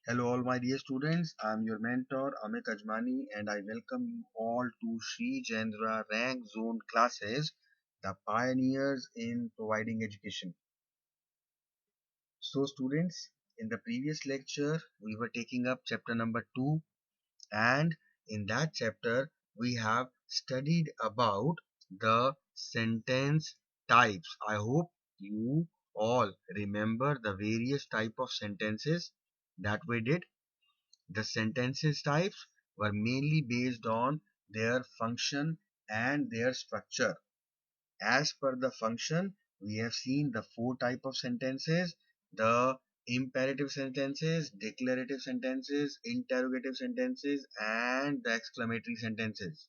Hello, all my dear students. I am your mentor Amit Ajmani, and I welcome you all to Sri Jendra Rank Zone classes, the pioneers in providing education. So, students, in the previous lecture, we were taking up chapter number 2, and in that chapter, we have studied about the sentence types. I hope you all remember the various type of sentences that we did. The sentences types were mainly based on their function and their structure. As per the function, we have seen the four type of sentences: the imperative sentences, declarative sentences, interrogative sentences, and the exclamatory sentences.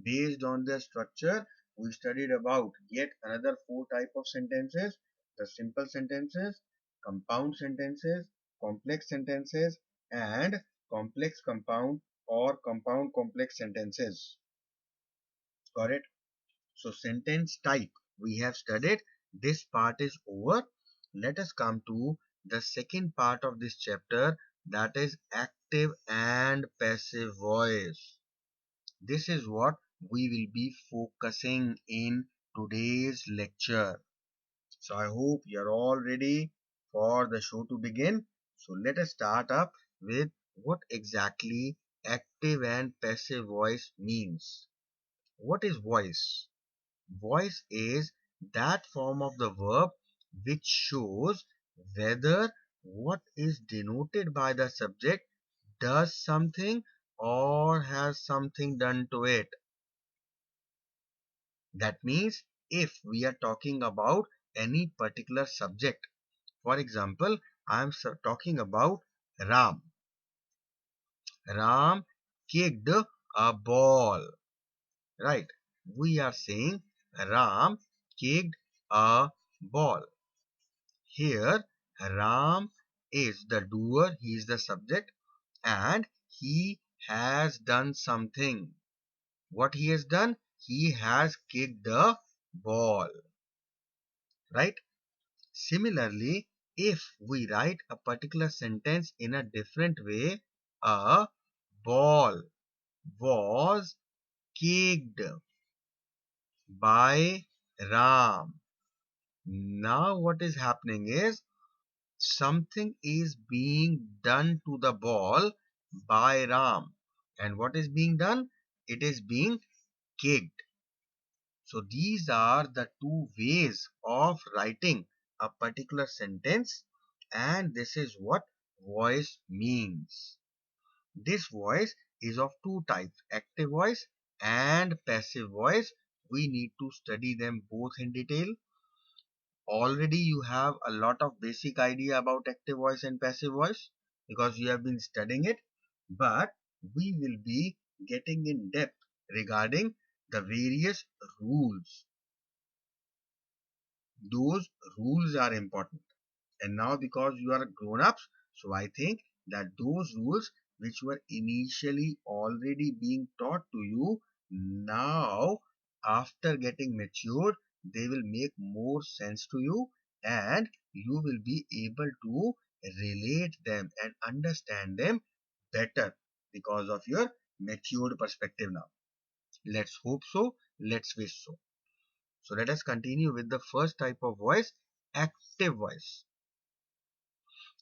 Based on their structure, we studied about yet another four type of sentences: the simple sentences, compound sentences, complex sentences, and complex compound or compound complex sentences. Got it? So sentence type we have studied. This part is over. Let us come to the second part of this chapter, that is active and passive voice. This is what we will be focusing in today's lecture. So I hope you're all ready for the show to begin. So let us start up with what exactly active and passive voice means. What is voice? Voice is that form of the verb which shows whether what is denoted by the subject does something or has something done to it. That means if we are talking about any particular subject, for example, I am talking about Ram. Ram kicked a ball, right? We are saying Ram kicked a ball. Here, Ram is the doer, he is the subject, and he has done something. What he has done? He has kicked the ball, right? Similarly, if we write a particular sentence in a different way, a ball was kicked by Ram. Now what is happening is something is being done to the ball by Ram. And what is being done? It is being kicked. So these are the two ways of writing a particular sentence, and this is what voice means. This voice is of two types: active voice and passive voice. We need to study them both in detail. Already you have a lot of basic idea about active voice and passive voice because you have been studying it, but we will be getting in depth regarding the various rules. Those rules are important. And now because you are grown-ups, so I think that those rules which were initially already being taught to you, now after getting matured, they will make more sense to you, and you will be able to relate them and understand them better because of your matured perspective now. Let's hope so. Let's wish so. So let us continue with the first type of voice, active voice.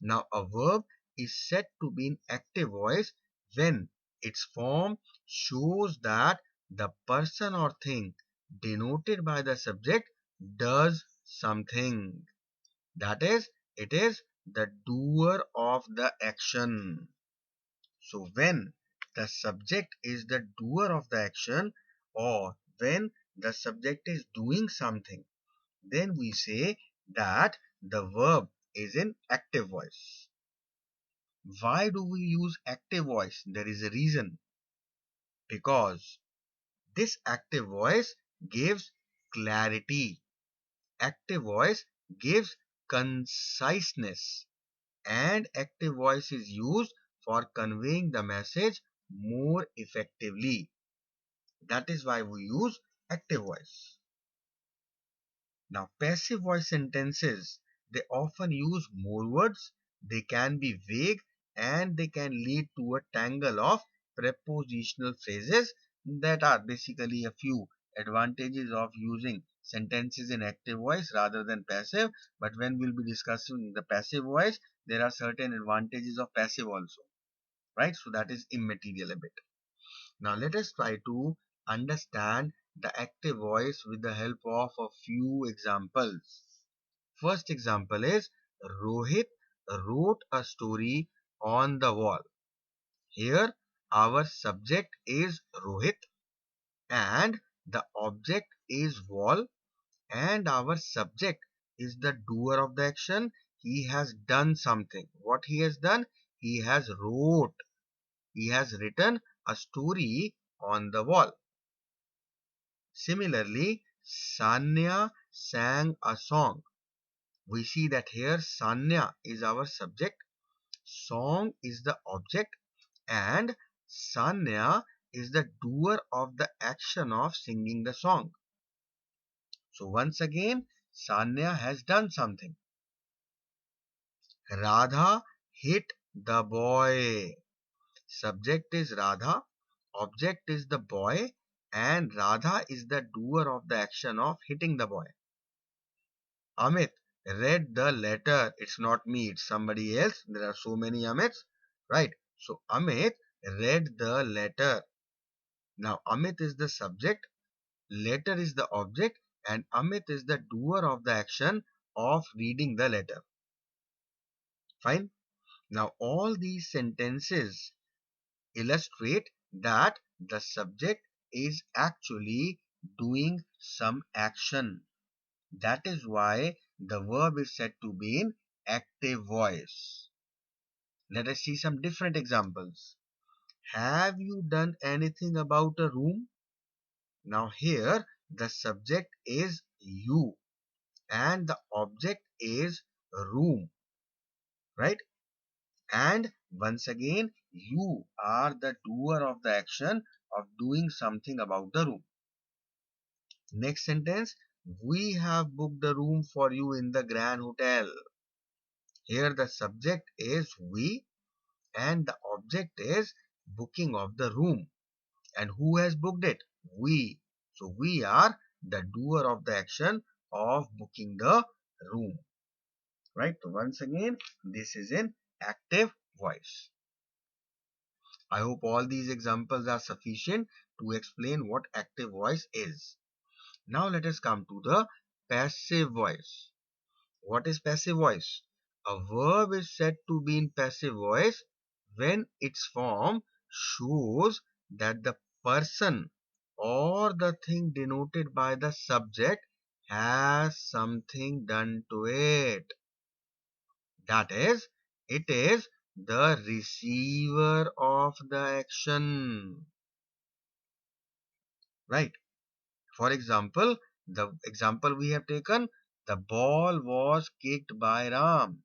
Now, a verb is said to be in active voice when its form shows that the person or thing denoted by the subject does something. That is, it is the doer of the action. So, when the subject is the doer of the action, or when the subject is doing something, then we say that the verb is in active voice. Why do we use active voice? There is a reason. Because this active voice gives clarity. Active voice gives conciseness. And active voice is used for conveying the message more effectively. That is why we use active voice. Now, passive voice sentences, they often use more words. They can be vague and they can lead to a tangle of prepositional phrases. That are basically a few advantages of using sentences in active voice rather than passive. But when we'll be discussing the passive voice, there are certain advantages of passive also, right? So that is immaterial a bit. Now let us try to understand the active voice with the help of a few examples. First example is Rohit wrote a story on the wall. Here our subject is Rohit and the object is wall, and our subject is the doer of the action. He has done something. What he has done? He has written a story on the wall. Similarly, Sanya sang a song. We see that here Sanya is our subject, song is the object, and Sanya is the doer of the action of singing the song. So once again, Sanya has done something. Radha hit the boy. Subject is Radha, object is the boy, and Radha is the doer of the action of hitting the boy. Amit read the letter. It's not me, it's somebody else. There are so many Amits, right? So Amit read the letter. Now Amit is the subject, letter is the object, and Amit is the doer of the action of reading the letter. Fine. Now all these sentences illustrate that the subject is actually doing some action. That is why the verb is said to be in active voice. Let us see some different examples. Have you done anything about a room? Now here the subject is you and the object is room, right? And once again, you are the doer of the action of doing something about the room. Next sentence, we have booked the room for you in the Grand Hotel. Here the subject is we and the object is booking of the room. And who has booked it? We. So we are the doer of the action of booking the room. Right? So once again, this is in active voice. I hope all these examples are sufficient to explain what active voice is. Now let us come to the passive voice. What is passive voice? A verb is said to be in passive voice when its form shows that the person or the thing denoted by the subject has something done to it. That is, it is the receiver of the action. Right? For example, the example we have taken, the ball was kicked by Ram.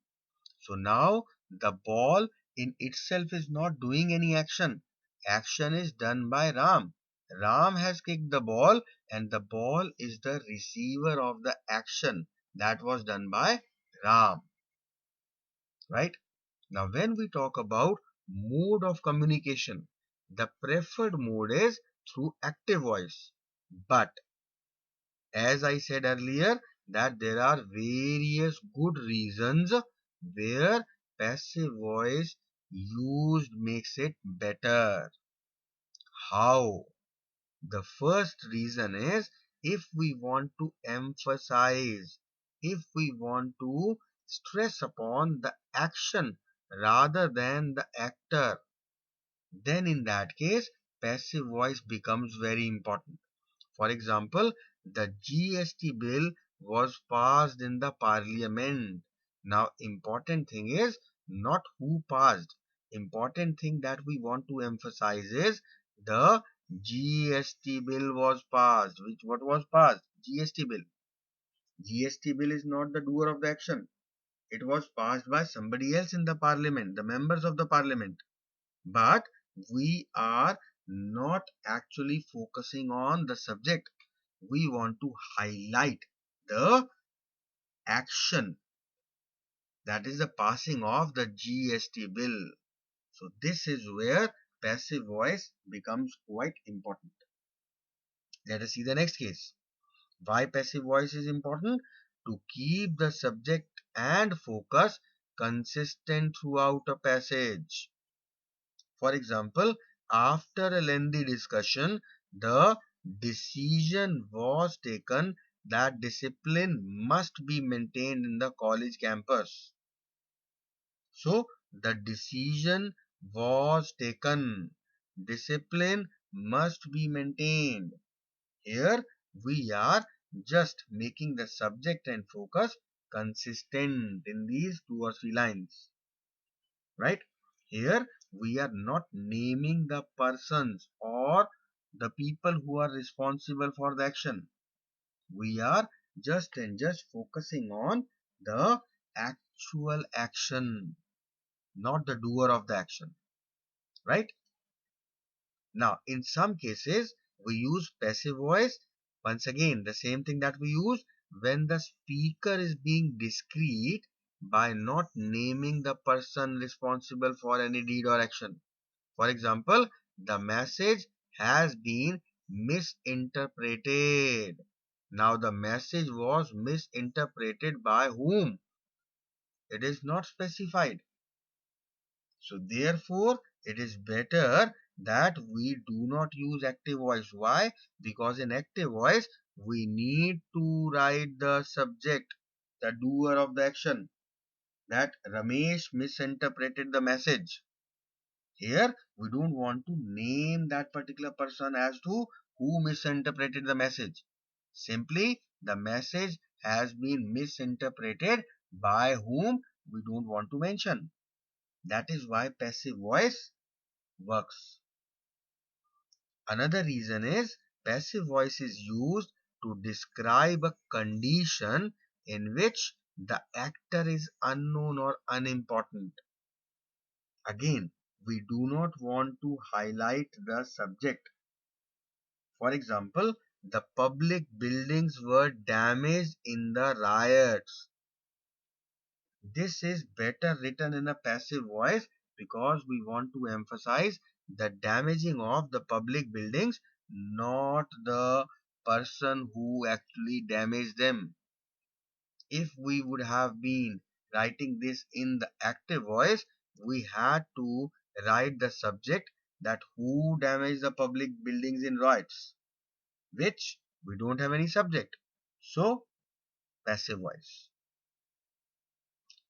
So now the ball in itself is not doing any action. Action is done by Ram. Ram has kicked the ball and the ball is the receiver of the action that was done by Ram. Right? Now when we talk about mode of communication, the preferred mode is through active voice. But as I said earlier, that there are various good reasons where passive voice used makes it better. How? The first reason is if we want to emphasize, if we want to stress upon the action rather than the actor, then in that case, passive voice becomes very important. For example, the GST bill was passed in the parliament. Now, important thing is not who passed. Important thing that we want to emphasize is the GST bill was passed. What was passed? GST bill. GST bill is not the doer of the action. It was passed by somebody else in the parliament, the members of the parliament. But we are not actually focusing on the subject. We want to highlight the action, that is the passing of the GST bill. So this is where passive voice becomes quite important. Let us see the next case. Why passive voice is important? To keep the subject and focus consistent throughout a passage. For example, after a lengthy discussion, the decision was taken that discipline must be maintained in the college campus. So, the decision was taken. Discipline must be maintained. Here, we are just making the subject and focus consistent in these two or three lines. Right? Here, we are not naming the persons or the people who are responsible for the action. We are just focusing on the actual action, not the doer of the action, right? Now, in some cases, we use passive voice. Once again, the same thing that we use when the speaker is being discreet by not naming the person responsible for any deed or action. For example, the message has been misinterpreted. Now, the message was misinterpreted by whom? It is not specified. So therefore, it is better that we do not use active voice. Why? Because in active voice, we need to write the subject, the doer of the action, that Ramesh misinterpreted the message. Here, we don't want to name that particular person as to who misinterpreted the message. Simply, the message has been misinterpreted by whom we don't want to mention. That is why passive voice works. Another reason is passive voice is used to describe a condition in which the actor is unknown or unimportant. Again, we do not want to highlight the subject. For example, the public buildings were damaged in the riots. This is better written in a passive voice because we want to emphasize the damaging of the public buildings, not the person who actually damaged them. If we would have been writing this in the active voice, we had to write the subject, that who damaged the public buildings in riots, which we don't have any subject. So, passive voice.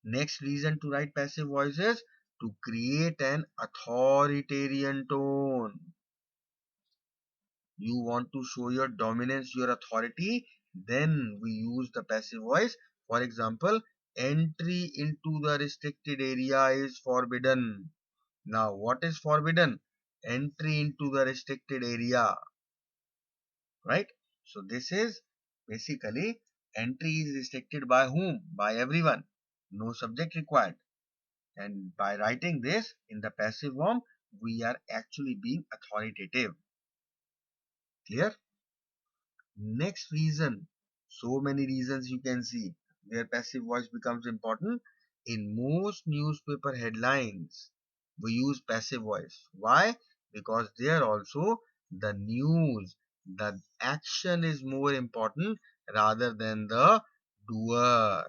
Next reason to write passive voice is to create an authoritarian tone. You want to show your dominance, your authority, then we use the passive voice. For example, entry into the restricted area is forbidden. Now, what is forbidden? Entry into the restricted area, right? So, this is basically entry is restricted by whom? By everyone. No subject required. And by writing this in the passive form, we are actually being authoritative. Clear? Next reason, so many reasons you can see where passive voice becomes important. In most newspaper headlines, we use passive voice. Why? Because there also the news, the action is more important rather than the doer.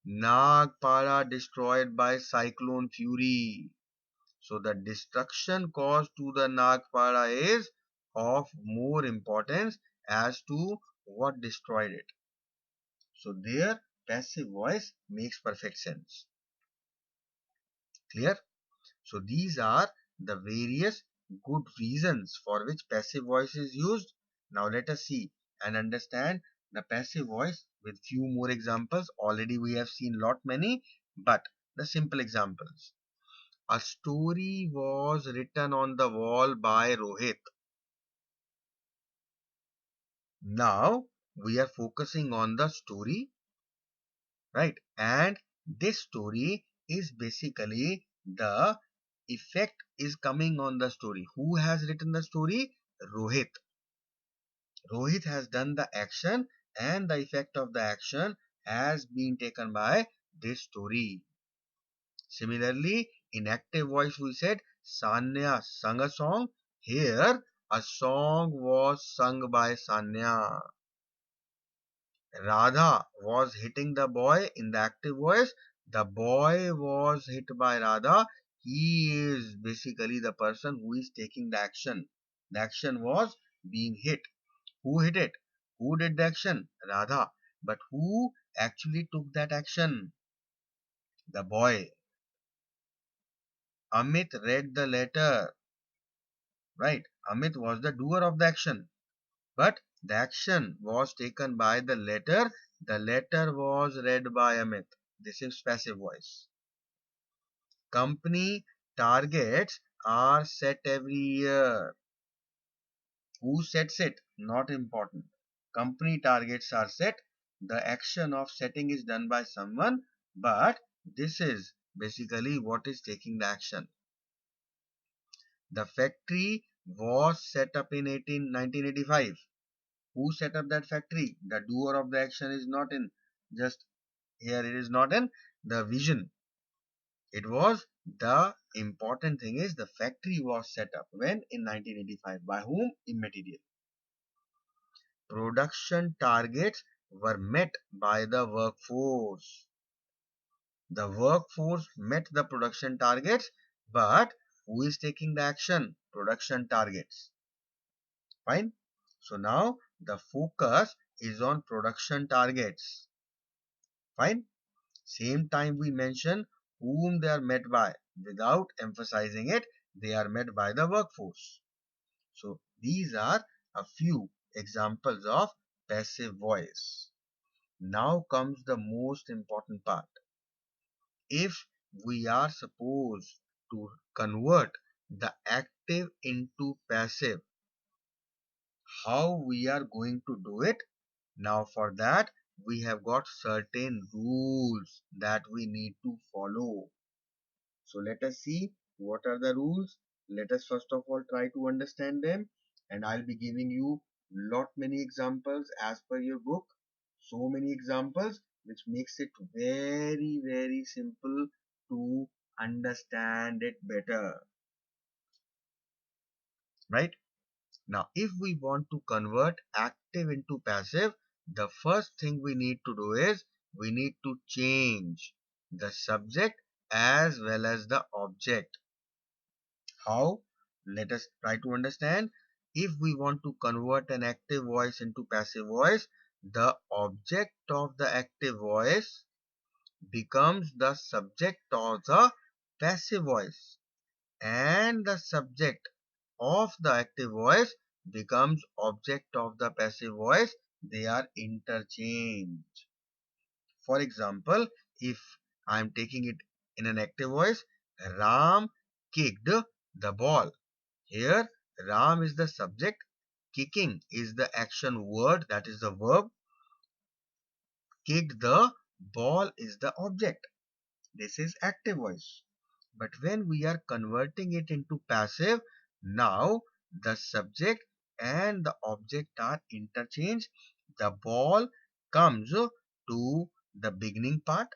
Nagpara destroyed by cyclone Fury. So the destruction caused to the Nagpara is of more importance as to what destroyed it. So there passive voice makes perfect sense. Clear? So these are the various good reasons for which passive voice is used. Now let us see and understand the passive voice with few more examples. Already we have seen lot many, but the simple examples. A story was written on the wall by Rohit. Now we are focusing on the story, right? And this story is basically the effect is coming on the story. Who has written the story? Rohit. Rohit has done the action and the effect of the action has been taken by this story. Similarly, In active voice we said Sanya sung a song. Here a song was sung by Sanya. Radha was hitting the boy. In the active voice, the boy was hit by Radha. He is basically the person who is taking the action. The action was being hit. Who hit it? Who did the action? Radha. But who actually took that action? The boy. Amit read the letter. Right? Amit was the doer of the action. But the action was taken by the letter. The letter was read by Amit. This is passive voice. Company targets are set every year. Who sets it? Not important. Company targets are set. The action of setting is done by someone, but this is basically what is taking the action. The factory was set up in 1985. Who set up that factory? The doer of the action is not in just here, it is not in the vision. It was the important thing is the factory was set up when in 1985 by whom? Immaterial. Production targets were met by the workforce. The workforce met the production targets, but who is taking the action? Production targets. Fine. So now the focus is on production targets. Fine. Same time we mention whom they are met by. Without emphasizing it, they are met by the workforce. So these are a few examples of passive voice. Now comes the most important part. If we are supposed to convert the active into passive, how we are going to do it? Now for that, we have got certain rules that we need to follow. So let us see what are the rules. Let us first of all try to understand them, and I'll be giving you lot many examples as per your book. So many examples which makes it very simple to understand it better. Right? Now if we want to convert active into passive, the first thing we need to do is we need to change the subject as well as the object. How? Let us try to understand. If we want to convert an active voice into passive voice, the object of the active voice becomes the subject of the passive voice, and the subject of the active voice becomes object of the passive voice. They are interchanged. For example, if I am taking it in an active voice, Ram kicked the ball. Here, Ram is the subject, kicking is the action word, that is the verb, kicked the ball is the object. This is active voice. But when we are converting it into passive, now the subject and the object are interchanged. The ball comes to the beginning part.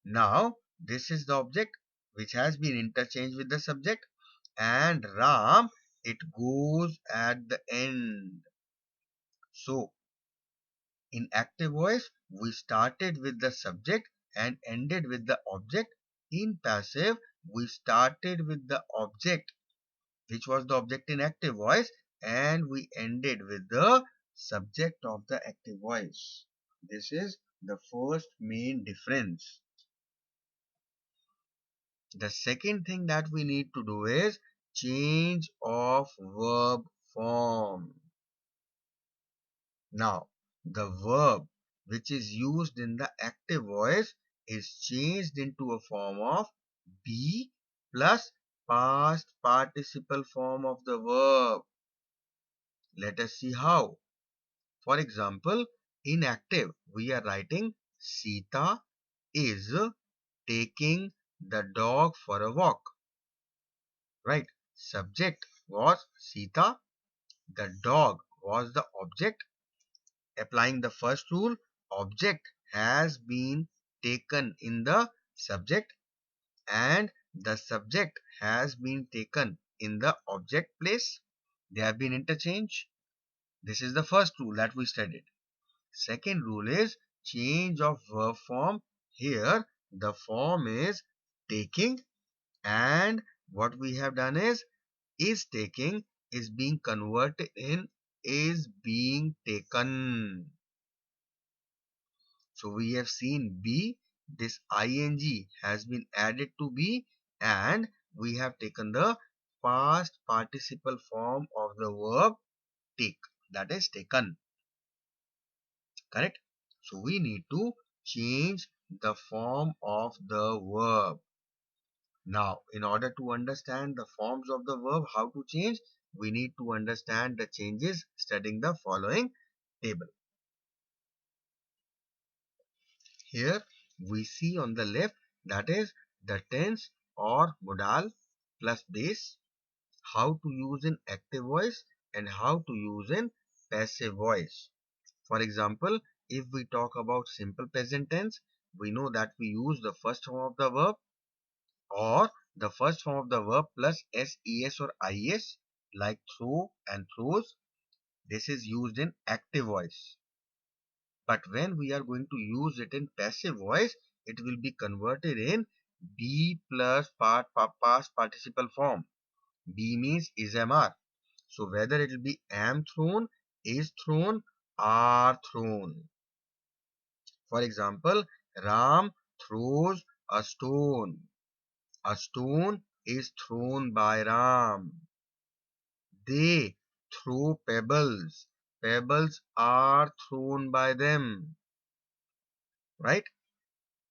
Now, this is the object which has been interchanged with the subject, and Ram, it goes at the end. So, in active voice, we started with the subject and ended with the object. In passive, we started with the object, which was the object in active voice, and we ended with the subject of the active voice. This is the first main difference. The second thing that we need to do is change of verb form. Now, the verb which is used in the active voice is changed into a form of be plus past participle form of the verb. Let us see how. For example, in active, we are writing Sita is taking the dog for a walk. Right? Subject was Sita. The dog was the object. Applying the first rule, object has been taken in the subject, and the subject has been taken in the object place. They have been interchanged. This is the first rule that we studied. Second rule is change of verb form. Here the form is taking, and what we have done is taking is being converted in is being taken. So we have seen be, this ing has been added to be, and we have taken the past participle form of the verb take, that is taken. Correct? So we need to change the form of the verb. Now, in order to understand the forms of the verb, how to change, we need to understand the changes studying the following table. Here we see on the left, that is the tense or modal plus base, how to use in active voice and how to use in passive voice. For example, if we talk about simple present tense, we know that we use the first form of the verb or the first form of the verb plus ses or is, like throw and throws. This is used in active voice. But when we are going to use it in passive voice, it will be converted in be plus past participle form. Be means is am are. So whether it will be am thrown, is thrown, are thrown. For example, Ram throws a stone. A stone is thrown by Ram. They throw pebbles. Pebbles are thrown by them. Right?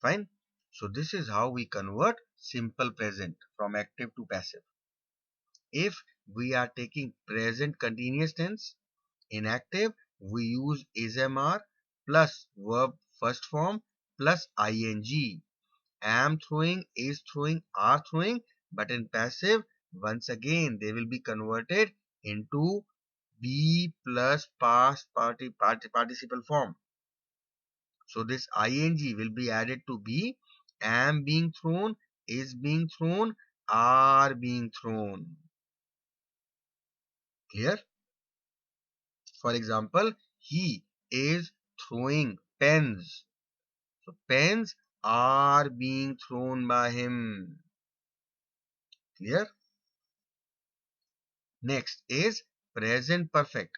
Fine. So this is how we convert simple present from active to passive. If we are taking present continuous tense, in active we use ismr plus verb first form plus ing. Am throwing, is throwing, are throwing. But in passive, once again they will be converted into be plus participle form. So this ing will be added to be. Am being thrown, is being thrown, are being thrown. Clear? For example, he is throwing pens. So pens are being thrown by him. Clear? Next is present perfect.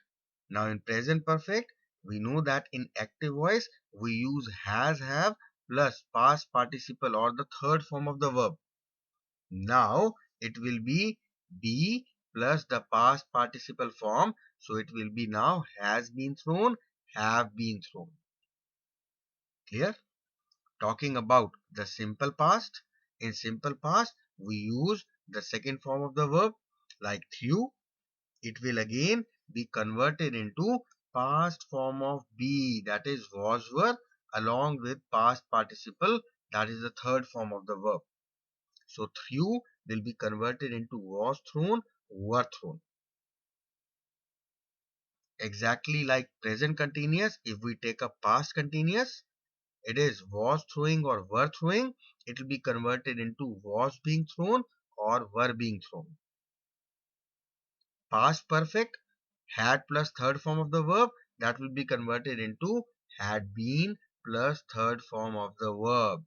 Now in present perfect, we know that in active voice, we use has, have plus past participle or the third form of the verb. Now it will be plus the past participle form. So it will be now has been thrown, have been thrown. Clear? Talking about the simple past. In simple past, we use the second form of the verb like threw. It will again be converted into past form of be, that is was, were, along with past participle, that is the third form of the verb. So threw will be converted into was thrown, were thrown. Exactly like present continuous, if we take a past continuous, it is was throwing or were throwing, it will be converted into was being thrown or were being thrown. Past perfect, had plus third form of the verb, that will be converted into had been plus third form of the verb.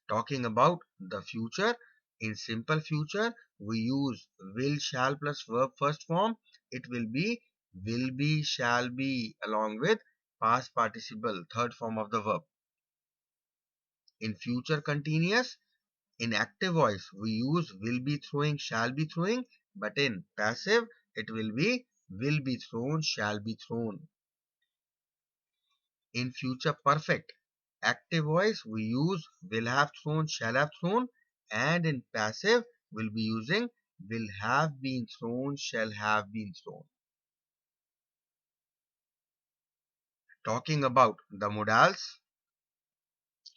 Talking about the future, in simple future, we use will, shall plus verb first form. It will be, shall be, along with past participle, third form of the verb. In future continuous, in active voice, we use will be throwing, shall be throwing, but in passive, it will be thrown, shall be thrown. In future perfect, active voice, we use will have thrown, shall have thrown, and in passive, we'll be using will have been thrown, shall have been thrown. Talking about the modals,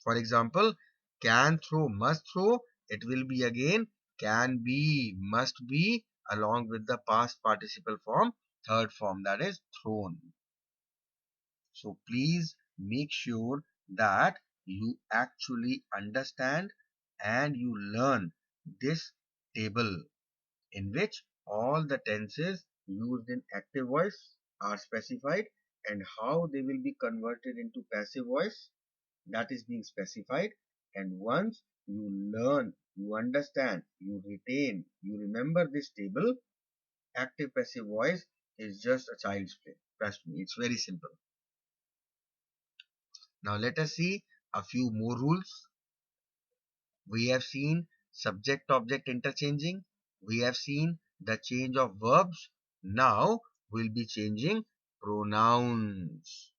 for example, can throw, must throw, it will be again can be, must be, along with the past participle form, third form, that is thrown. So please make sure that you actually understand and you learn this table in which all the tenses used in active voice are specified and how they will be converted into passive voice, that is being specified. And once you learn, you understand, you retain, you remember this table, active passive voice is just a child's play. Trust me, it's very simple. Now let us see a few more rules. We have seen subject object interchanging. We have seen the change of verbs. Now we'll be changing pronouns.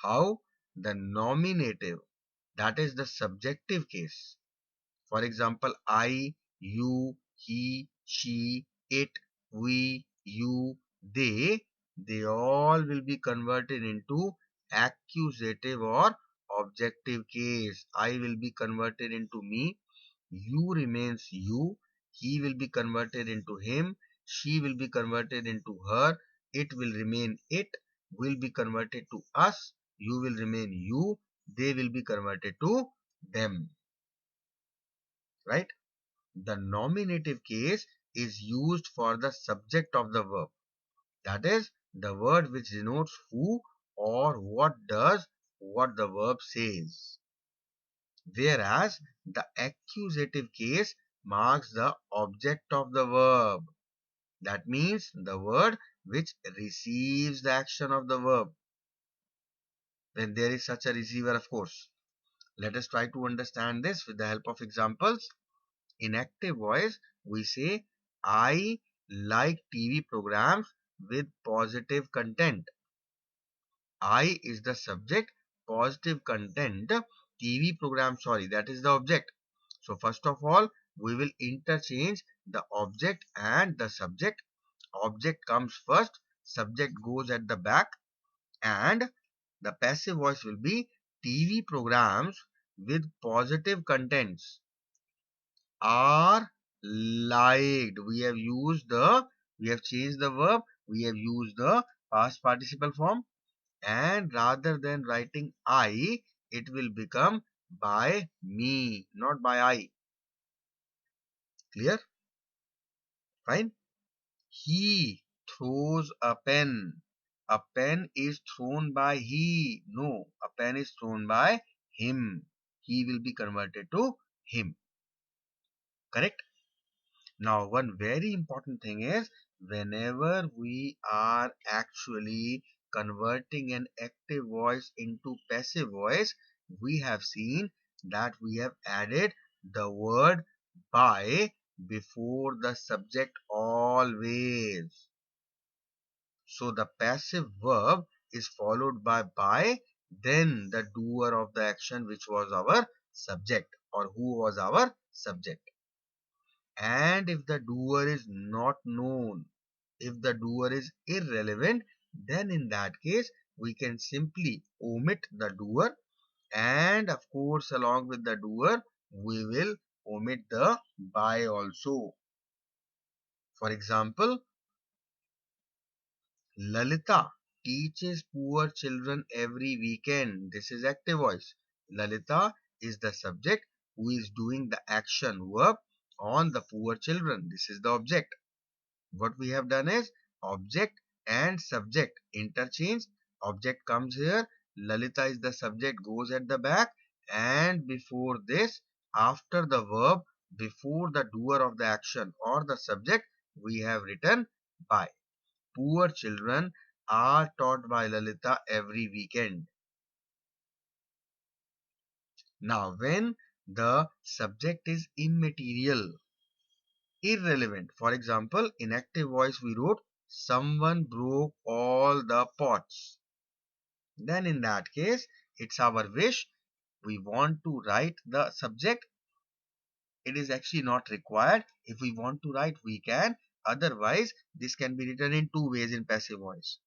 How? The nominative, that is the subjective case. For example, I, you, he, she, it, we, you, they all will be converted into accusative or objective case. I will be converted into me, you remains you, he will be converted into him, she will be converted into her, it will remain it, will be converted to us, you will remain you, they will be converted to them. Right? The nominative case is used for the subject of the verb. That is the word which denotes who or what does what the verb says. Whereas the accusative case marks the object of the verb. That means the word which receives the action of the verb. When there is such a receiver, of course. Let us try to understand this with the help of examples. In active voice, we say, I like TV programs with positive content. I is the subject, positive content, TV program, sorry, that is the object. So first of all, we will interchange the object and the subject. Object comes first, subject goes at the back, and the passive voice will be TV programs with positive contents are liked. We have changed the verb, we have used the past participle form, and rather than writing I, it will become by me, not by I. Clear? Fine. He throws a pen. A pen is thrown by he. No, a pen is thrown by him. He will be converted to him. Correct? Now, one very important thing is whenever we are actually converting an active voice into passive voice, we have seen that we have added the word by before the subject always. So the passive verb is followed by, then the doer of the action, which was our subject or who was our subject. And if the doer is not known, if the doer is irrelevant, then in that case we can simply omit the doer, and of course along with the doer we will omit the by also. For example, Lalita teaches poor children every weekend. This is active voice. Lalita is the subject who is doing the action verb on the poor children. This is the object. What we have done is object and subject interchange. Object comes here, Lalita is the subject, goes at the back, and before this, after the verb, before the doer of the action or the subject, we have written by. Poor children are taught by Lalita every weekend. Now when the subject is immaterial, irrelevant. For example, in active voice we wrote, someone broke all the pots. Then in that case, it's our wish. We want to write the subject. It is actually not required. If we want to write, we can. Otherwise, this can be written in two ways in passive voice.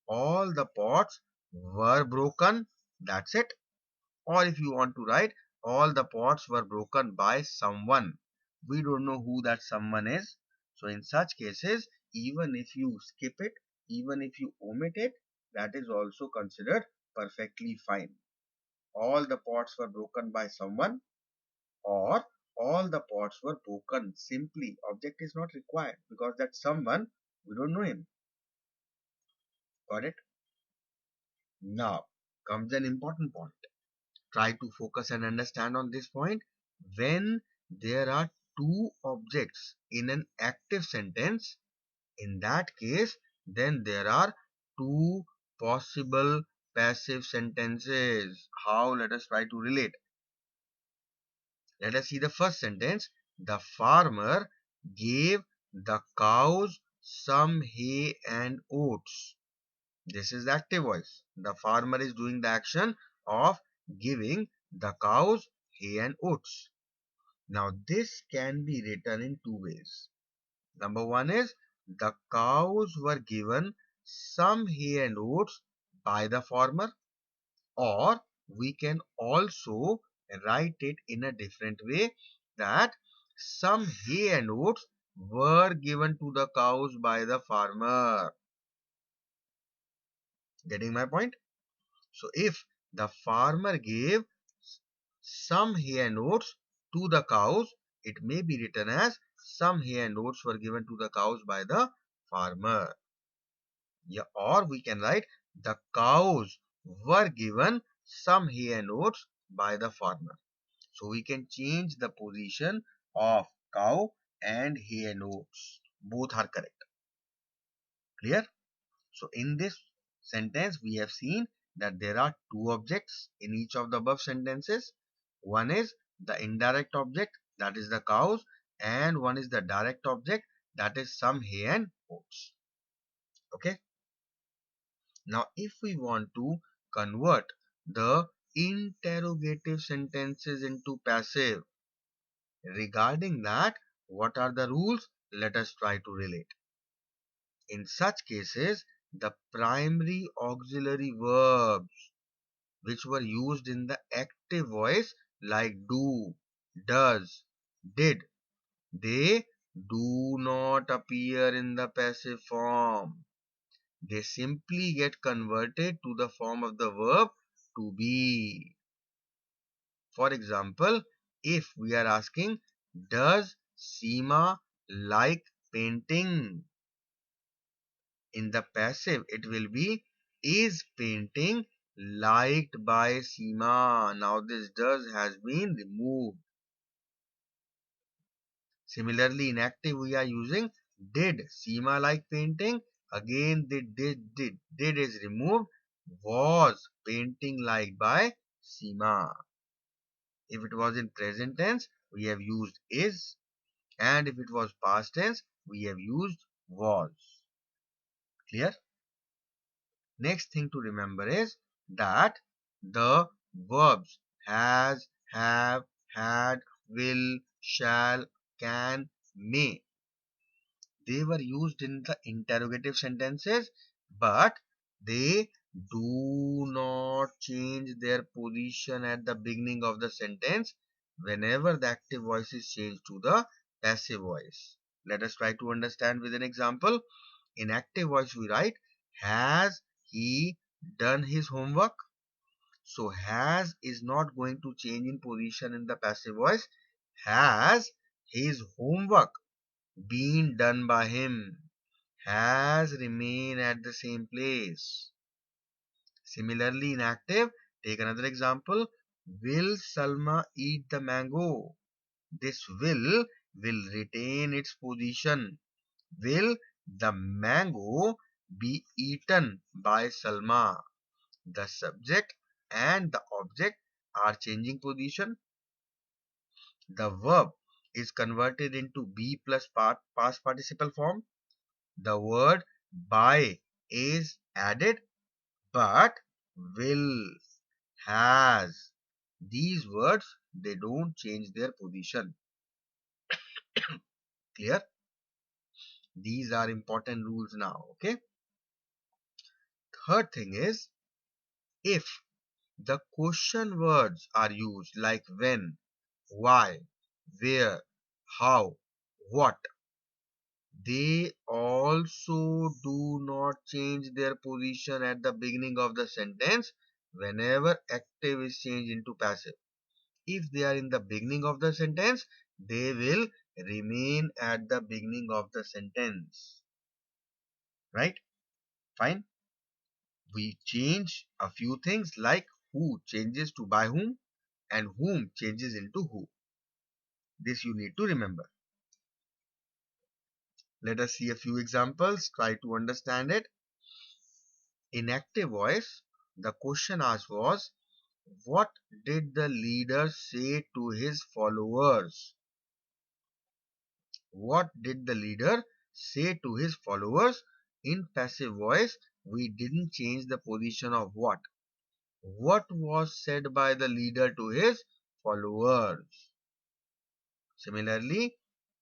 All the pots were broken. That's it. Or if you want to write, all the pots were broken by someone. We don't know who that someone is. So in such cases, even if you skip it, even if you omit it, that is also considered perfectly fine. All the pots were broken by someone, or all the pots were broken. Simply, object is not required because that someone, we don't know him. Got it? Now comes an important point. Try to focus and understand on this point. When there are two objects in an active sentence, in that case, then there are two possible passive sentences. How? Let us try to relate. Let us see the first sentence. The farmer gave the cows some hay and oats. This is the active voice. The farmer is doing the action of giving the cows hay and oats. Now this can be written in two ways. Number one is the cows were given some hay and oats by the farmer, or we can also write it in a different way that some hay and oats were given to the cows by the farmer. Getting my point? So if the farmer gave some hay and oats to the cows, it may be written as some hay and oats were given to the cows by the farmer. Yeah, or we can write the cows were given some hay and oats by the farmer. So we can change the position of cow and hay and oats. Both are correct. Clear? So in this sentence, we have seen that there are two objects in each of the above sentences. One is the indirect object, that is the cows, and one is the direct object, that is some hay and oats. Okay. Now, if we want to convert the interrogative sentences into passive, regarding that, what are the rules? Let us try to relate. In such cases, the primary auxiliary verbs which were used in the active voice like do, does, did, they do not appear in the passive form. They simply get converted to the form of the verb to be. For example, if we are asking, does Seema like painting? In the passive, it will be, is painting liked by Seema? Now this does has been removed. Similarly, in active, we are using did Seema like painting? Again, the did is removed. Was painting liked by Seema? If it was in present tense, we have used is, and if it was past tense, we have used was. Clear? Next thing to remember is that the verbs has, have, had, will, shall, can, may, they were used in the interrogative sentences, but they do not change their position at the beginning of the sentence whenever the active voice is changed to the passive voice. Let us try to understand with an example. In active voice, we write, has he done his homework? So has is not going to change in position in the passive voice. Has his homework been done by him? Has remained at the same place. Similarly, in active, take another example. Will Salma eat the mango? This will retain its position. Will the mango be eaten by Salma? The subject and the object are changing position. The verb is converted into be plus past participle form. The word by is added, but will, has, these words, they don't change their position. Clear? These are important rules now. Okay. Third thing is, if the question words are used like when, why, where, how, what, they also do not change their position at the beginning of the sentence whenever active is changed into passive. If they are in the beginning of the sentence, they will remain at the beginning of the sentence. Right? Fine. We change a few things like who changes to by whom and whom changes into who. This you need to remember. Let us see a few examples, try to understand it. In active voice, the question asked was, what did the leader say to his followers? What did the leader say to his followers? In passive voice, we didn't change the position of what. What was said by the leader to his followers? Similarly,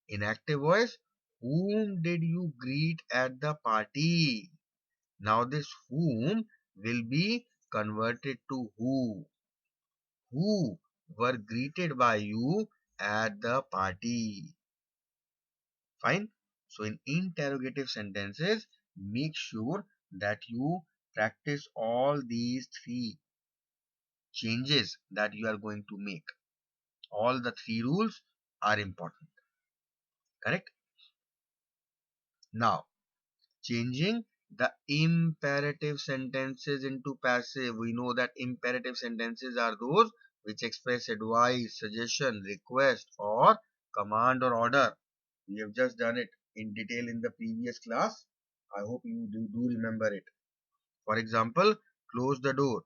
in active voice, whom did you greet at the party? Now this whom will be converted to who. Who were greeted by you at the party? Fine. So in interrogative sentences, make sure that you practice all these three changes that you are going to make. All the three rules are important. Correct? Now, changing the imperative sentences into passive. We know that imperative sentences are those which express advice, suggestion, request, or command or order. We have just done it in detail in the previous class. I hope you do remember it. For example, close the door.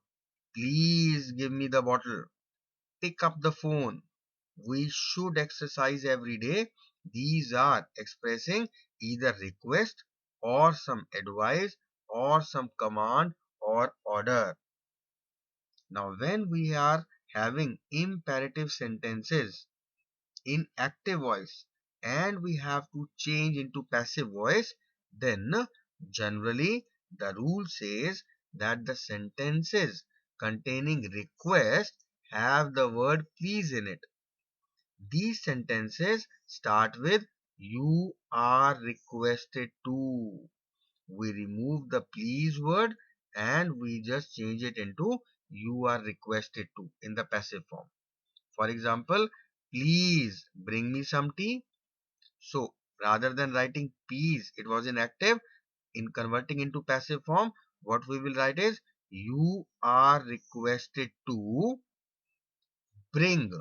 Please give me the bottle. Pick up the phone. We should exercise every day. These are expressing either request or some advice or some command or order. Now, when we are having imperative sentences in active voice and we have to change into passive voice, then generally the rule says that the sentences containing request have the word please in it. These sentences start with you are requested to. We remove the please word and we just change it into you are requested to in the passive form. For example, please bring me some tea. So rather than writing please, it was in active. In converting into passive form, what we will write is you are requested to bring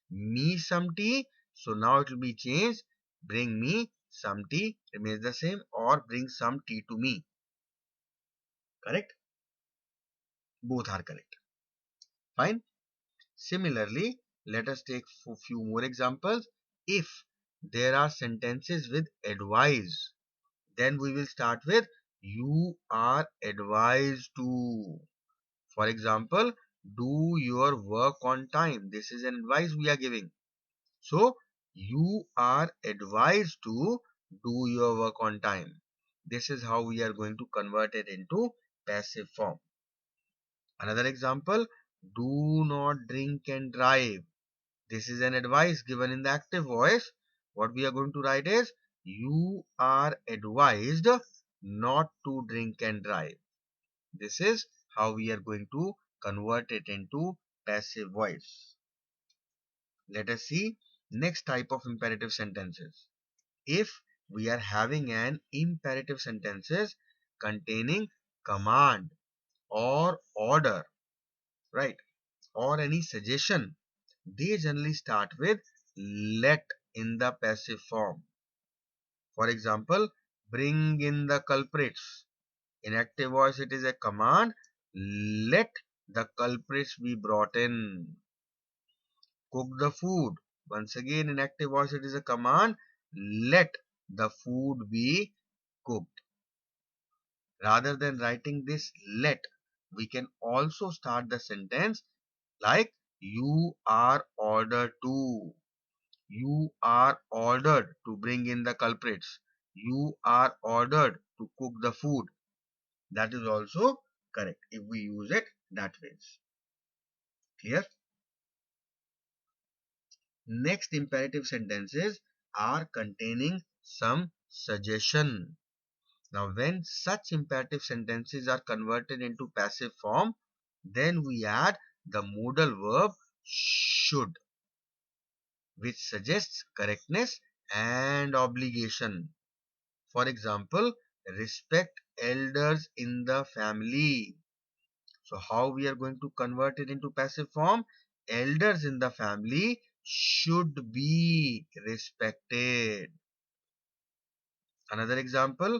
me some tea. So now it will be changed. Bring me some tea remains the same, or bring some tea to me. Correct? Both are correct. Fine. Similarly, let us take a few more examples. If there are sentences with advise, then we will start with you are advised to. For example, do your work on time. This is an advice we are giving. So, you are advised to do your work on time. This is how we are going to convert it into passive form. Another example, do not drink and drive. This is an advice given in the active voice. What we are going to write is, you are advised not to drink and drive. This is how we are going to convert it into passive voice. Let us see next type of imperative sentences. If we are having an imperative sentences containing command or order, right, or any suggestion, they generally start with let in the passive form. For example, bring in the culprits. In active voice, it is a command. Let the culprits be brought in. Cook the food. Once again, in active voice, it is a command. Let the food be cooked. Rather than writing this let, we can also start the sentence like you are ordered to. You are ordered to bring in the culprits. You are ordered to cook the food. That is also correct if we use it that way. Clear? Next imperative sentences are containing some suggestion. Now, when such imperative sentences are converted into passive form, then we add the modal verb should. which suggests correctness and obligation. For example, respect elders in the family. So how we are going to convert it into passive form? Elders in the family should be respected. Another example,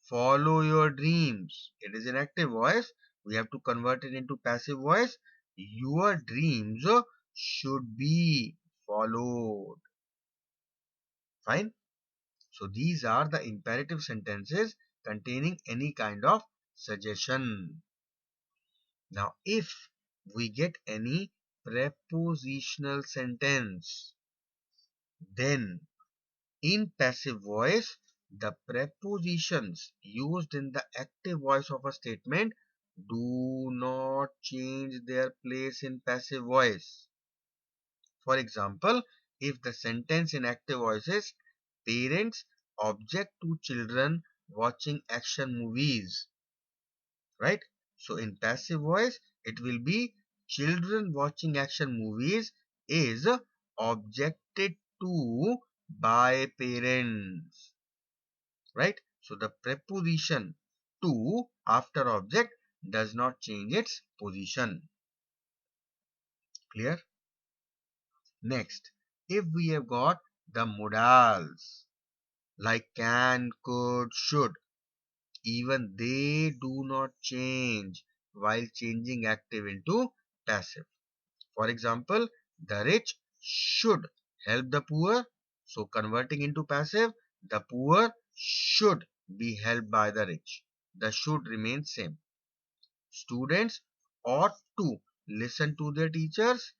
follow your dreams. It is an active voice. We have to convert it into passive voice. Your dreams should be followed. Fine. So these are the imperative sentences containing any kind of suggestion. Now, if we get any prepositional sentence, then in passive voice, the prepositions used in the active voice of a statement do not change their place in passive voice. For example, if the sentence in active voice is parents object to children watching action movies, right? So in passive voice, it will be children watching action movies is objected to by parents, right? So the preposition to after object does not change its position. Clear? Next, if we have got the modals like can, could, should, even they do not change while changing active into passive. For example, the rich should help the poor. So converting into passive, the poor should be helped by the rich. The should remains same. Students ought to listen to their teachers.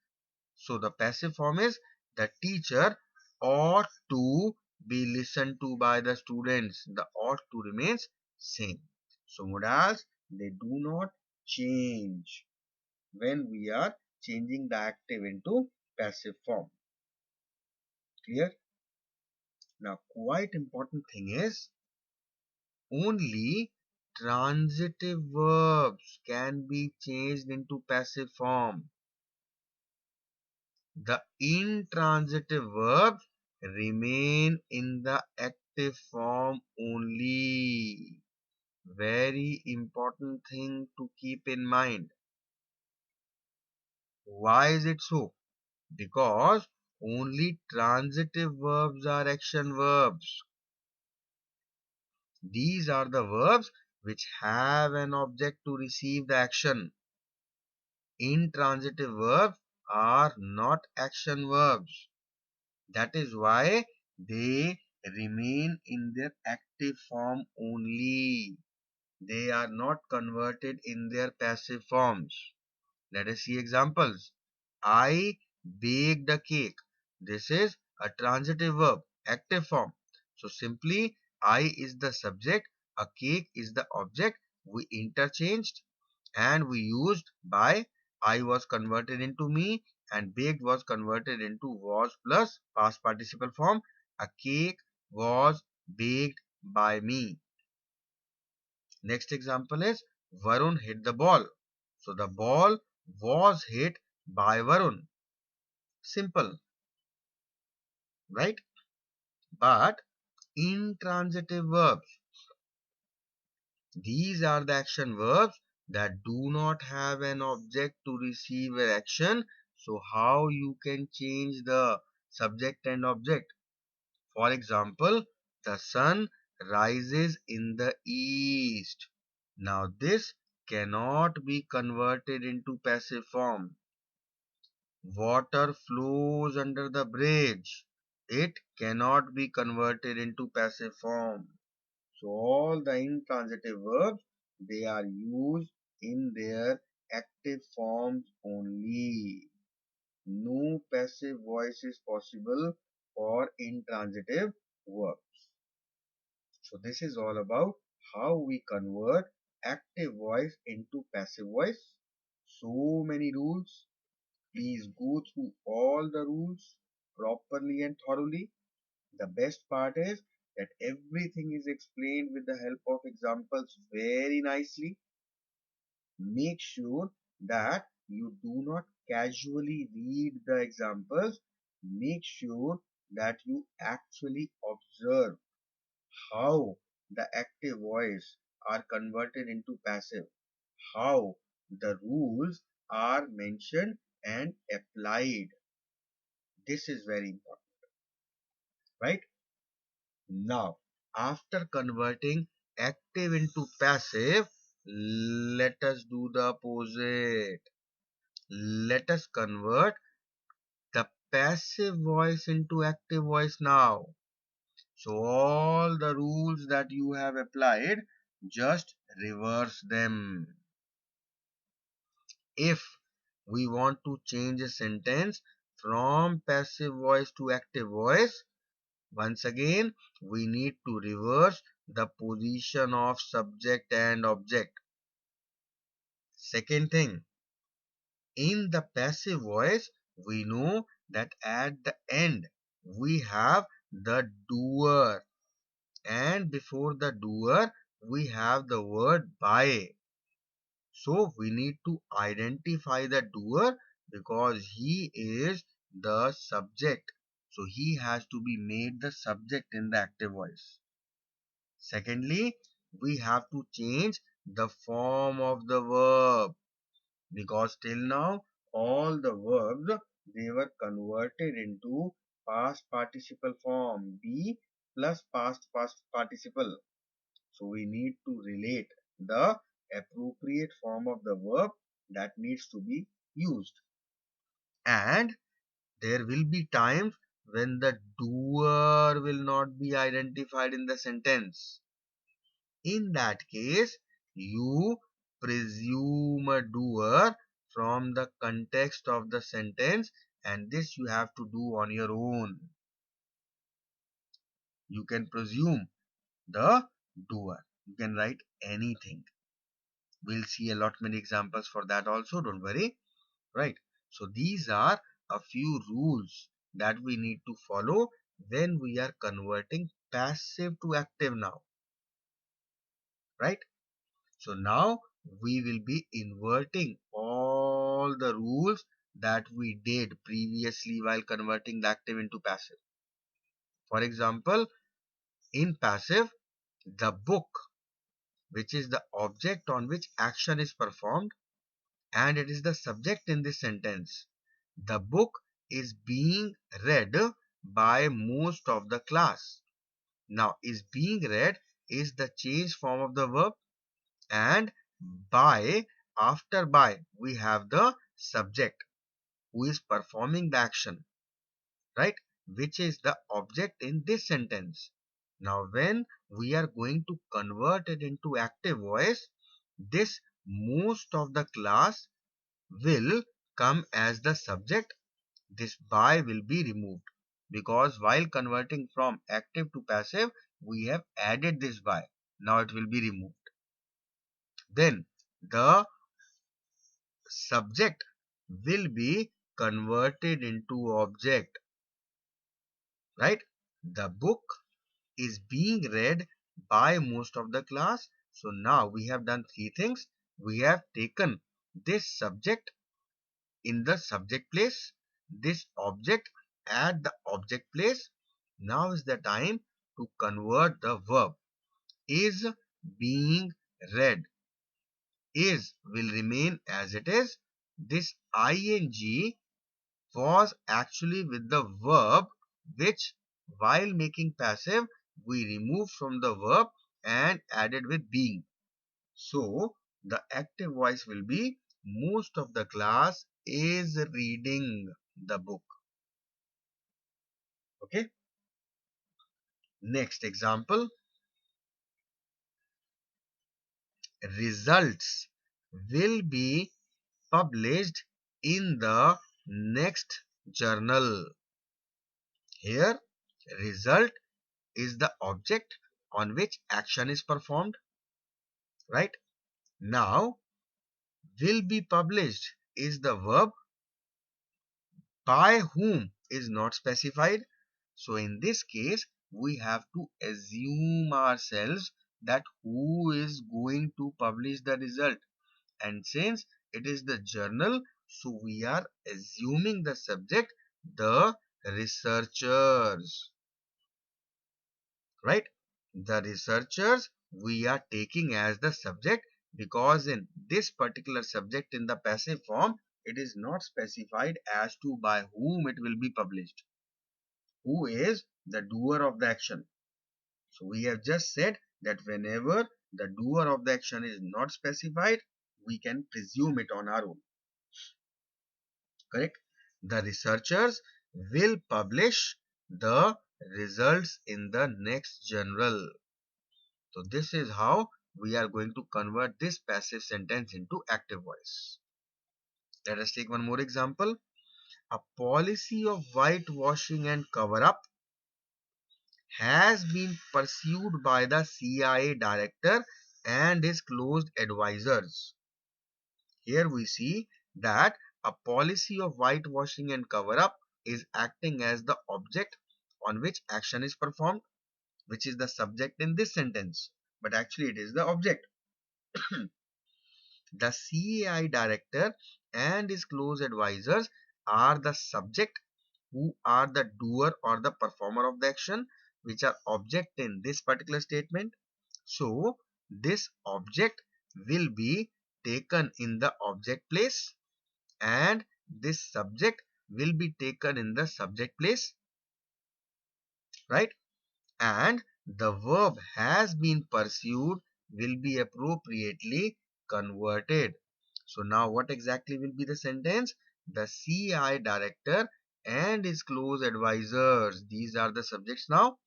So the passive form is the teacher ought to be listened to by the students. The ought to remains same. So modals, they do not change when we are changing the active into passive form. Clear? Now, quite important thing is only transitive verbs can be changed into passive form. The intransitive verbs remain in the active form only. Very important thing to keep in mind. Why is it so? Because only transitive verbs are action verbs. These are the verbs which have an object to receive the action. Intransitive verbs are not action verbs. That is why they remain in their active form only. They are not converted in their passive forms. Let us see examples. I baked a cake. This is a transitive verb, active form. So simply I is the subject, a cake is the object. We interchanged and we used by. I was converted into me and baked was converted into was plus past participle form. A cake was baked by me. Next example is Varun hit the ball. So the ball was hit by Varun. Simple, right? But intransitive verbs, these are the action verbs that do not have an object to receive an action. So how you can change the subject and object? For example, the sun rises in the east. Now this cannot be converted into passive form. Water flows under the bridge. It cannot be converted into passive form. So all the intransitive verbs, they are used in their active forms only. No passive voice is possible for intransitive verbs. So this is all about how we convert active voice into passive voice. So many rules. Please go through all the rules properly and thoroughly. The best part is that everything is explained with the help of examples very nicely. Make sure that you do not casually read the examples. make sure that you actually observe how the active voice are converted into passive, how the rules are mentioned and applied. This is very important, right? Now, after converting active into passive, let us do the opposite. Let us convert the passive voice into active voice now. So all the rules that you have applied, just reverse them. If we want to change a sentence from passive voice to active voice, once again, we need to reverse the position of subject and object. Second thing, in the passive voice, we know that at the end, we have the doer, and before the doer, we have the word by. So we need to identify the doer because he is the subject. So he has to be made the subject in the active voice. Secondly, we have to change the form of the verb because till now all the verbs they were converted into past participle form be plus past participle. So we need to relate the appropriate form of the verb that needs to be used. And there will be times when the doer will not be identified in the sentence. In that case, you presume a doer from the context of the sentence, and this you have to do on your own. You can presume the doer. You can write anything. We'll see a lot many examples for that also, don't worry. Right. So these are a few rules that we need to follow when we are converting passive to active now. Right. So now we will be inverting all the rules that we did previously while converting the active into passive. For example, in passive, the book, which is the object on which action is performed, and it is the subject in this sentence. The book is being read by most of the class. Now, is being read is the change form of the verb, and by, after by, we have the subject who is performing the action, right? Which is the object in this sentence. Now, when we are going to convert it into active voice, this most of the class will come as the subject. This by will be removed because while converting from active to passive, we have added this by. Now it will be removed. Then the subject will be converted into object, right? The book is being read by most of the class. So now we have done three things. We have taken this subject in the subject place, this object at the object place. Now is the time to convert the verb. Is being read. Is will remain as it is. This ing was actually with the verb which while making passive we removed from the verb and added with being. So the active voice will be most of the class is reading the book. Okay. Next example. Results will be published in the next journal. Here, result is the object on which action is performed. Right? Now, will be published is the verb, by whom is not specified. So in this case, we have to assume ourselves that who is going to publish the result. And since it is the journal, so we are assuming the subject, the researchers, right? The researchers we are taking as the subject, because in this particular subject in the passive form, it is not specified as to by whom it will be published. Who is the doer of the action? So we have just said that whenever the doer of the action is not specified, we can presume it on our own. Correct? The researchers will publish the results in the next journal. So this is how we are going to convert this passive sentence into active voice. Let us take one more example. A policy of whitewashing and cover up has been pursued by the CIA director and his close advisors. Here we see that a policy of whitewashing and cover up is acting as the object on which action is performed, which is the subject in this sentence, but actually it is the object. The CAI director and his close advisors are the subject, who are the doer or the performer of the action, which are object in this particular statement. So this object will be taken in the object place, and this subject will be taken in the subject place, right? And the verb has been pursued will be appropriately converted. So now what exactly will be the sentence? The CI director and his close advisors, these are the subjects now,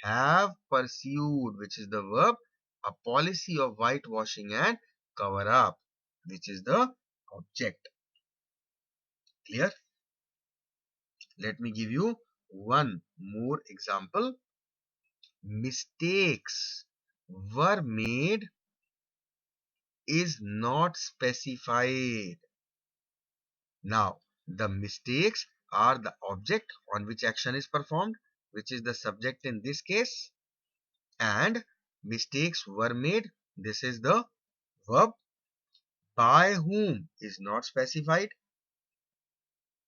have pursued, which is the verb, a policy of whitewashing and cover up, which is the object. Clear? Let me give you one more example. Mistakes were made is not specified. Now, the mistakes are the object on which action is performed, which is the subject in this case, and mistakes were made, this is the verb. By whom is not specified,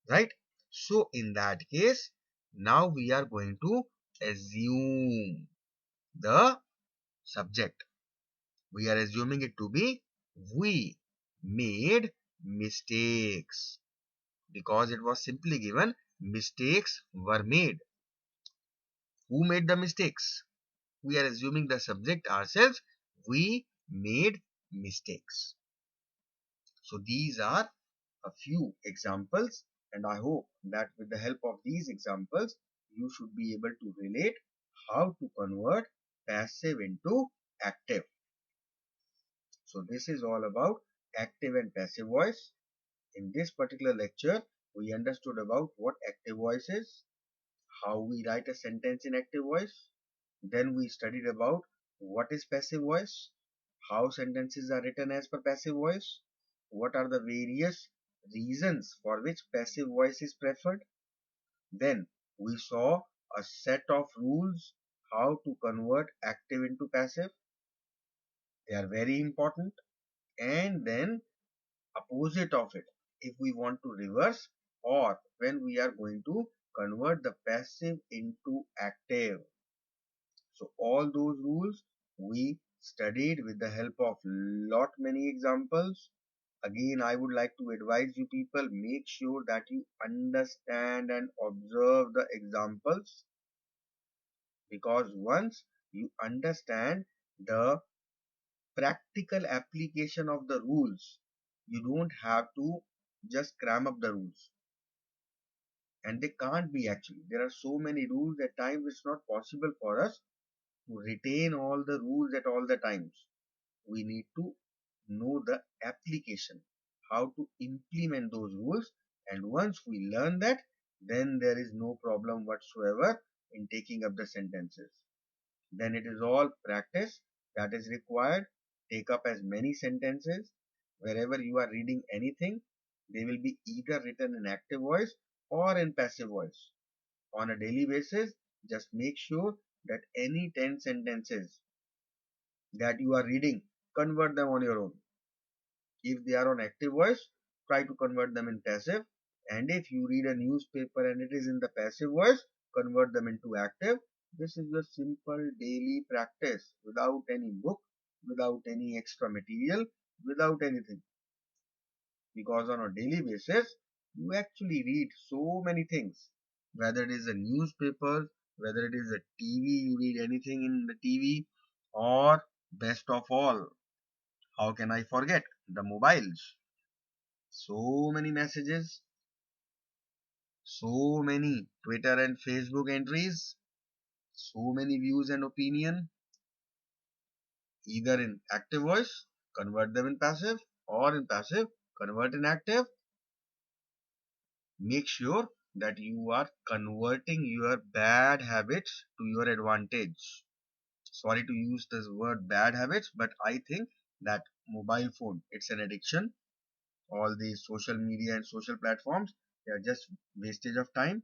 right? So, in that case, now we are going to assume the subject. We are assuming it to be we made mistakes, because it was simply given mistakes were made. Who made the mistakes? We are assuming the subject ourselves. We made mistakes. So these are a few examples, and I hope that with the help of these examples you should be able to relate how to convert passive into active. So this is all about active and passive voice. In this particular lecture, we understood about what active voice is, how we write a sentence in active voice. Then we studied about what is passive voice, how sentences are written as per passive voice, what are the various reasons for which passive voice is preferred. Then we saw a set of rules how to convert active into passive. They are very important. And then opposite of it, if we want to reverse, or when we are going to convert the passive into active. So all those rules we studied with the help of lot many examples. Again, I would like to advise you people, make sure that you understand and observe the examples, because once you understand the practical application of the rules, you don't have to just cram up the rules. And they can't be actually. There are so many rules at times it's not possible for us to retain all the rules at all the times. We need to know the application, how to implement those rules. And once we learn that, then there is no problem whatsoever in taking up the sentences. Then it is all practice that is required. Take up as many sentences. Wherever you are reading anything, they will be either written in active voice or in passive voice. On a daily basis, just make sure that any 10 sentences that you are reading, convert them on your own. If they are on active voice, try to convert them in passive. And if you read a newspaper and it is in the passive voice, convert them into active. This is a simple daily practice without any book, without any extra material, without anything. Because on a daily basis, you actually read so many things. Whether it is a newspaper, whether it is a TV, you read anything in the TV, or best of all, how can I forget the mobiles? So many messages, so many Twitter and Facebook entries, so many views and opinion, either in active voice, convert them in passive, or in passive, convert in active. Make sure that you are converting your bad habits to your advantage. Sorry to use this word bad habits, but I think that mobile phone, it's an addiction. All these social media and social platforms, they are just wastage of time.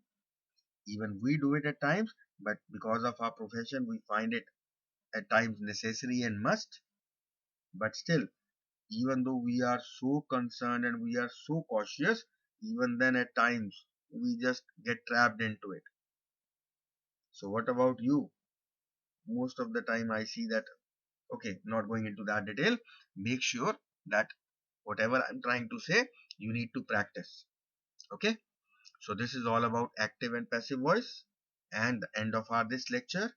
Even we do it at times, but because of our profession, we find it at times necessary and must. But still, even though we are so concerned and we are so cautious, even then at times we just get trapped into it. So what about you? Most of the time I see that, okay, not going into that detail, make sure that whatever I'm trying to say, you need to practice. Okay, so this is all about active and passive voice and the end of our this lecture.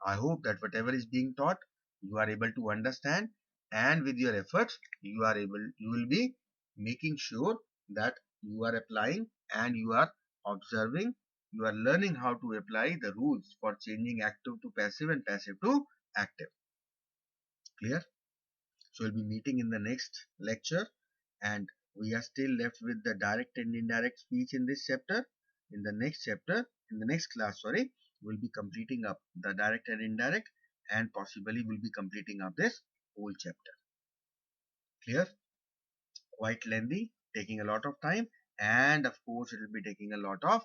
I hope that whatever is being taught, you are able to understand, and with your efforts, you will be making sure that you are applying and you are observing, you are learning how to apply the rules for changing active to passive and passive to active. Clear? So we'll be meeting in the next lecture, and we are still left with the direct and indirect speech in this chapter. In the next chapter, in the next class, sorry, we'll be completing up the direct and indirect, and possibly we'll be completing up this whole chapter. Clear? Quite lengthy, taking a lot of time, and of course, it will be taking a lot of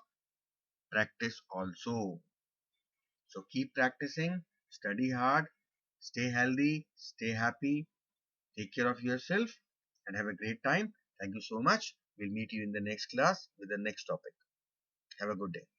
practice also. So keep practicing, study hard, stay healthy, stay happy, take care of yourself, and have a great time. Thank you so much. We'll meet you in the next class with the next topic. Have a good day.